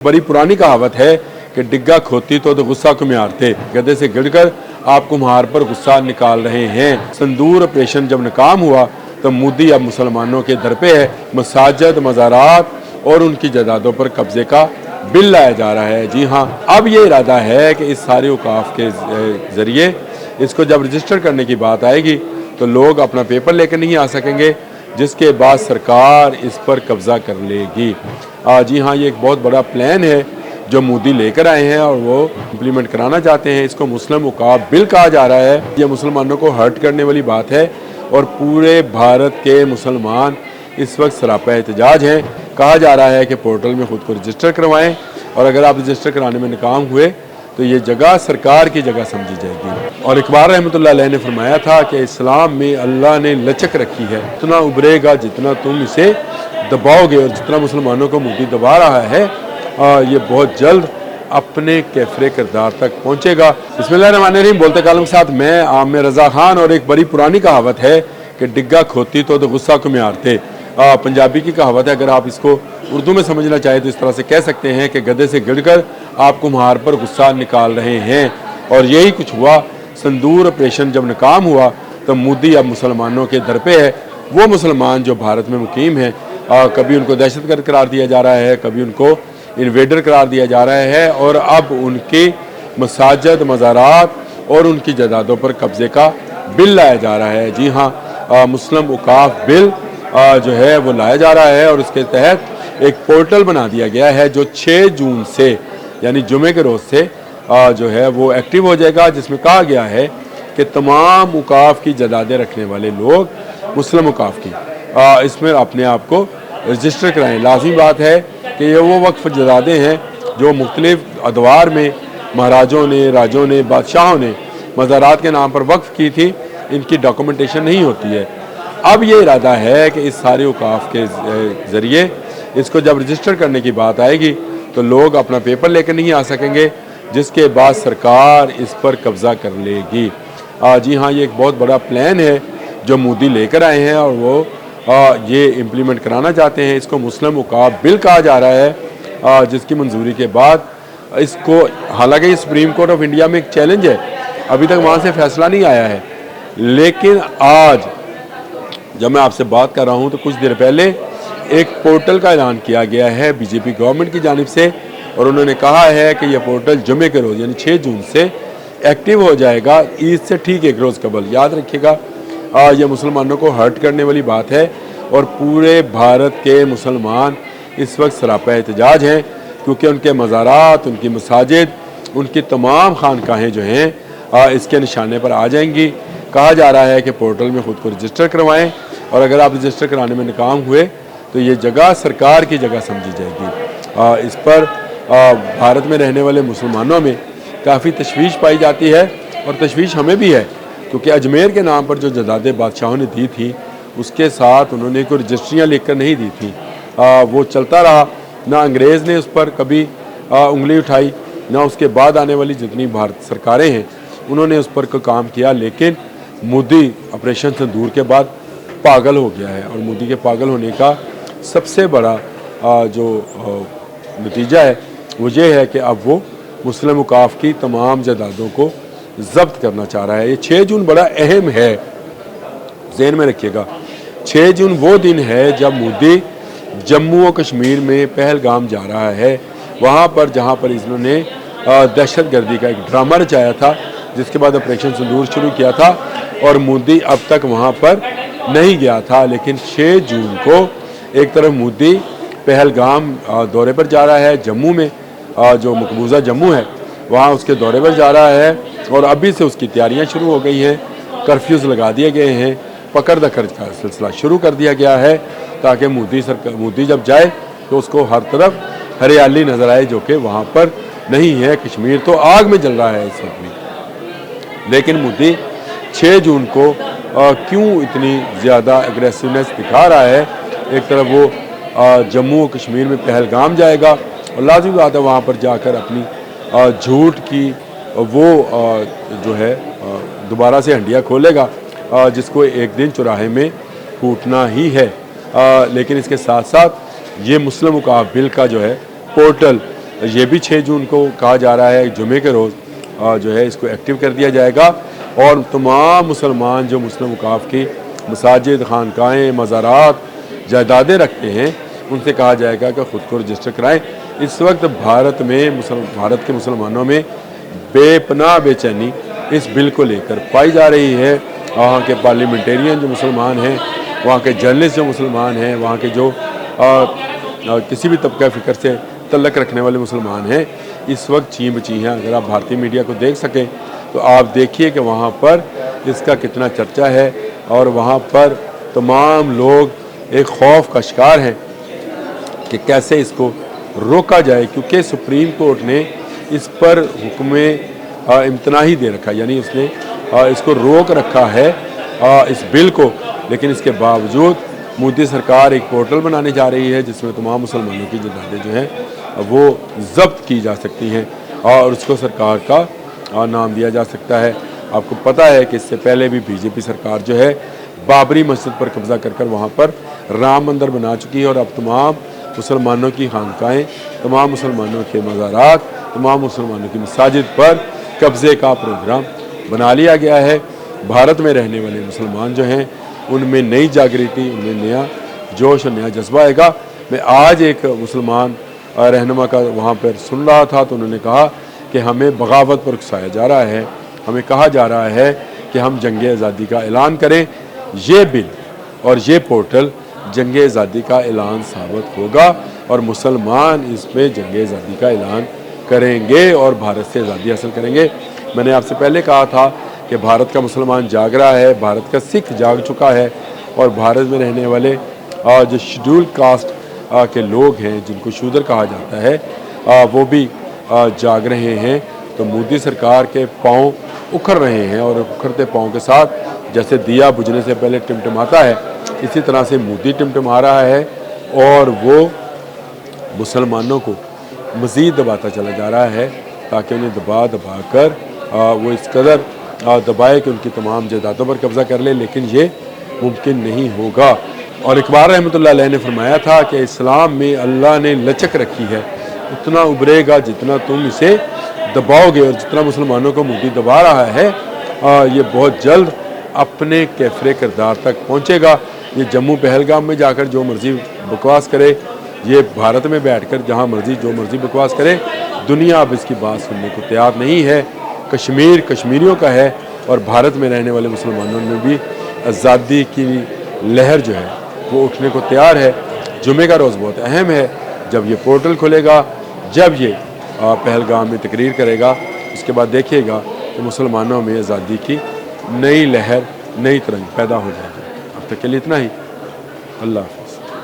बड़ी पुरानी कहावत है कि डिग्गा खोती तो गुस्सा को मारते, गधे से गिरकर आप कुम्हार पर गुस्सा निकाल रहे हैं। संदूर ऑपरेशन जब नाकाम हुआ तो मोदी अब मुसलमानों के दर पे है। मसाजिद, मज़ारात और उनकी जायदादों पर कब्जे का बिल लाया जा रहा है। जी हाँ, अब ये इरादा है कि इस सारे औकाफ के ज़रिए इसको जब रजिस्टर करने की बात आएगी तो लोग अपना पेपर लेकर नहीं आ सकेंगे, जिसके बाद सरकार इस पर कब्ज़ा कर लेगी। जी हाँ, ये एक बहुत बड़ा प्लान है जो मोदी लेकर आए हैं और वो इम्प्लीमेंट कराना चाहते हैं। इसको मुस्लिम औकाफ बिल कहा जा रहा है। ये मुसलमानों को हर्ट करने वाली बात है और पूरे भारत के मुसलमान इस वक्त सरापा एहतजाज हैं। कहा जा रहा है कि पोर्टल में ख़ुद को रजिस्टर करवाएं और अगर आप रजिस्टर कराने में नाकाम हुए तो ये जगह सरकार की जगह समझी जाएगी। और इकबाल रहमतुल्लाह अलैह ने फरमाया था कि इस्लाम में अल्लाह ने लचक रखी है, इतना उभरेगा जितना तुम इसे दबाओगे, और जितना मुसलमानों को मोदी दबा रहा है ये बहुत जल्द अपने कैफरे किरदार तक पहुँचेगा। बिस्मिल्लाहिर्रहमानिर्रहीम। बोलते कालम के साथ मैं आमिर रज़ा खान। और एक बड़ी पुरानी कहावत है कि डिग्गा खोती तो गुस्सा को मारते। पंजाबी की कहावत है, अगर आप इसको उर्दू में समझना चाहें तो इस तरह से कह सकते हैं कि गधे से गिरकर आप कुम्हार पर गुस्सा निकाल रहे हैं। और यही कुछ हुआ। संदूर ऑपरेशन जब नाकाम हुआ तो मोदी अब मुसलमानों के दर पे है। वो मुसलमान जो भारत में मुकीम हैं, कभी उनको दहशतगर्द करार दिया जा रहा है, कभी उनको इन्वेडर करार दिया जा रहा है, और अब उनके मसाजिद, मज़ारात और उनकी जायदादों पर कब्जे का बिल लाया जा रहा है। जी हाँ, मुस्लिम औकाफ बिल जो है वो लाया जा रहा है और उसके तहत एक पोर्टल बना दिया गया है जो 6 जून से यानी जुमे के रोज़ से जो है वो एक्टिव हो जाएगा, जिसमें कहा गया है कि तमाम औकाफ की जायदादें रखने वाले लोग मुस्लिम औकाफ की इसमें अपने आप को रजिस्टर कराएँ। लाजमी बात है कि ये वो वक्फ जायदादें हैं जो मुख्तलिफ अदवार में महाराजों ने, राजों ने, बादशाहों ने मज़ारात के नाम पर वक्फ की थी। इनकी डॉक्यूमेंटेशन नहीं होती है। अब ये इरादा है कि इस सारे औकाफ के ज़रिए इसको जब रजिस्टर करने की बात आएगी तो लोग अपना पेपर लेकर नहीं आ सकेंगे, जिसके बाद सरकार इस पर कब्ज़ा कर लेगी। जी हाँ, ये एक बहुत बड़ा प्लान है जो मोदी लेकर आए हैं और वो ये इम्प्लीमेंट कराना चाहते हैं। इसको मुस्लिम औकाफ बिल कहा जा रहा है, जिसकी मंजूरी के बाद इसको, हालांकि सुप्रीम कोर्ट ऑफ इंडिया में एक चैलेंज है, अभी तक वहाँ से फैसला नहीं आया है, लेकिन आज जब मैं आपसे बात कर रहा हूँ तो कुछ देर पहले एक पोर्टल का ऐलान किया गया है बीजेपी गवर्नमेंट की जानिब से, और उन्होंने कहा है कि यह पोर्टल जुमे के रोज़ यानी 6 जून से एक्टिव हो जाएगा, ईद से ठीक एक रोज़ कबल। याद रखिएगा, यह मुसलमानों को हर्ट करने वाली बात है और पूरे भारत के मुसलमान इस वक्त सरापा एहतजाज हैं, क्योंकि उनके मज़ारात, उनकी मसाजिद, उनकी तमाम खानकाहें जो हैं इसके निशाने पर आ जाएंगी। कहा जा रहा है कि पोर्टल में ख़ुद को रजिस्टर करवाएं और अगर आप रजिस्टर कराने में नाकाम हुए तो ये जगह सरकार की जगह समझी जाएगी। इस पर भारत में रहने वाले मुसलमानों में काफ़ी तशवीश पाई जाती है और तशवीश हमें भी है, क्योंकि अजमेर के नाम पर जो जायदादें बादशाहों ने दी थी उसके साथ उन्होंने कोई रजिस्ट्रियाँ लिख कर नहीं दी थी। वो चलता रहा, ना अंग्रेज़ ने उस पर कभी उंगली उठाई, ना उसके बाद आने वाली जितनी भारत सरकारें हैं उन्होंने उस पर कोई काम किया। लेकिन मोदी ऑपरेशन संदूर के बाद पागल हो गया है और मोदी के पागल होने का सबसे बड़ा जो नतीजा है वो ये है कि अब वो मुस्लिम औकाफ की तमाम जायदादों को ज़ब्त करना चाह रहा है। ये 6 जून बड़ा अहम है, ज़हन में रखिएगा। 6 जून वो दिन है जब मोदी जम्मू और कश्मीर में पहलगाम जा रहा है, वहाँ पर जहाँ पर इन्होंने दहशतगर्दी का एक ड्रामा रचाया था, जिसके बाद ऑपरेशन संदूर शुरू किया था और मोदी अब तक वहाँ पर नहीं गया था। लेकिन 6 जून को एक तरफ मोदी पहलगाम दौरे पर जा रहा है, जम्मू में जो मकबूजा जम्मू है वहाँ उसके दौरे पर जा रहा है और अभी से उसकी तैयारियाँ शुरू हो गई हैं। कर्फ्यूज़ लगा दिए गए हैं, पकड़ दकड़ का सिलसिला शुरू कर दिया गया है ताकि मोदी जब जाए तो उसको हर तरफ हरियाली नज़र आए, जो कि वहाँ पर नहीं है। कश्मीर तो आग में जल रहा है इस वक्त भी। लेकिन मोदी 6 जून को क्यों इतनी ज़्यादा एग्रेसिवनेस दिखा रहा है? एक तरफ वो जम्मू और कश्मीर में पहलगाम जाएगा और लाज़मी बात है वहाँ पर जाकर अपनी झूठ की वो जो है दोबारा से हंडिया खोलेगा, जिसको एक दिन चौराहे में कूटना ही है। लेकिन इसके साथ साथ ये मुस्लिम औकाफ बिल का जो है पोर्टल یہ بھی 6 جون کو کہا جا رہا ہے جمعے کے روز جو ہے اس کو ایکٹیو کر دیا جائے گا، اور تمام مسلمان جو مسلم اوقاف کی مساجد، خانقاہیں، مزارات، جائیدادیں رکھتے ہیں ان سے کہا جائے گا کہ خود کو رجسٹر کرائیں۔ اس وقت بھارت کے مسلمانوں میں بے پناہ بے چینی اس بل کو لے کر پائی جا رہی ہے۔ وہاں کے پارلیمنٹیرین جو مسلمان ہیں، وہاں کے جرنلسٹ جو مسلمان ہیں، وہاں کے جو کسی بھی طبقہ فکر سے تعلق رکھنے والے مسلمان ہیں، اس وقت چین بچی ہیں۔ اگر آپ بھارتی میڈیا کو دیکھ سکیں تو آپ دیکھیے کہ وہاں پر اس کا کتنا چرچا ہے، اور وہاں پر تمام لوگ ایک خوف کا شکار ہیں کہ کیسے اس کو روکا جائے، کیونکہ سپریم کورٹ نے اس پر حکم امتناعی دے رکھا، یعنی اس نے اس کو روک رکھا ہے اس بل کو، لیکن اس کے باوجود مودی سرکار ایک پورٹل بنانے جا رہی ہے جس میں تمام مسلمانوں کی جائیدادیں جو ہیں وہ ضبط کی جا سکتی ہیں، اور اس کو سرکار کا نام دیا جا سکتا ہے۔ آپ کو پتہ ہے کہ اس سے پہلے بھی بی جے پی سرکار جو ہے بابری مسجد پر قبضہ کر کر وہاں پر رام مندر بنا چکی ہے، اور اب تمام مسلمانوں کی خانقاہیں، تمام مسلمانوں کے مزارات، تمام مسلمانوں کی مساجد پر قبضے کا پروگرام بنا لیا گیا ہے۔ بھارت میں رہنے والے مسلمان جو ہیں ان میں نئی جاگریتی، ان میں نیا جوش اور نیا جذبہ آئے گا۔ میں آج ایک مسلمان رہنما کا وہاں پر سن رہا تھا تو انہوں نے کہا کہ ہمیں بغاوت پر اکسایا جا رہا ہے، ہمیں کہا جا رہا ہے کہ ہم جنگ آزادی کا اعلان کریں۔ یہ بل اور یہ پورٹل جنگ آزادی کا اعلان ثابت ہوگا، اور مسلمان اس پہ جنگ آزادی کا اعلان کریں گے اور بھارت سے آزادی حاصل کریں گے۔ میں نے آپ سے پہلے کہا تھا کہ بھارت کا مسلمان جاگ رہا ہے، بھارت کا سکھ جاگ چکا ہے، اور بھارت میں رہنے والے جو شیڈول کاسٹ کے لوگ ہیں جن کو شودر کہا جاتا ہے وہ بھی جاگ رہے ہیں۔ تو مودی سرکار کے پاؤں اکھڑ رہے ہیں، اور اکھڑتے پاؤں کے ساتھ جیسے دیا بجھنے سے پہلے ٹمٹماتا ہے، اسی طرح سے مودی ٹمٹما رہا ہے، اور وہ مسلمانوں کو مزید دباتا چلا جا رہا ہے تاکہ انہیں دبا کر وہ اس قدر دبائے کہ ان کی تمام جائیدادوں پر قبضہ کر لے، لیکن یہ ممکن نہیں ہوگا۔ اور اقبال رحمۃ اللہ علیہ نے فرمایا تھا کہ اسلام میں اللہ نے لچک رکھی ہے، اتنا ابھرے گا جتنا تم اسے دباؤ گے، اور جتنا مسلمانوں کو مودی دبا رہا ہے یہ بہت جلد اپنے کیفر کردار تک پہنچے گا۔ یہ جموں پہلگام میں جا کر جو مرضی بکواس کرے، یہ بھارت میں بیٹھ کر جہاں مرضی جو مرضی بکواس کرے، دنیا اب اس کی بات سننے کو تیار نہیں ہے۔ کشمیر کشمیریوں کا ہے، اور بھارت میں رہنے والے مسلمانوں میں بھی آزادی کی لہر جو ہے وہ اٹھنے کو تیار ہے۔ جمعے کا روز بہت اہم ہے، جب یہ پورٹل کھلے گا، جب یہ پہلگام میں تقریر کرے گا، اس کے بعد دیکھیے گا کہ مسلمانوں میں آزادی کی نئی لہر، نئی ترنگ پیدا ہو جائے گی۔ اب تک کے لیے اتنا ہی، اللہ حافظ۔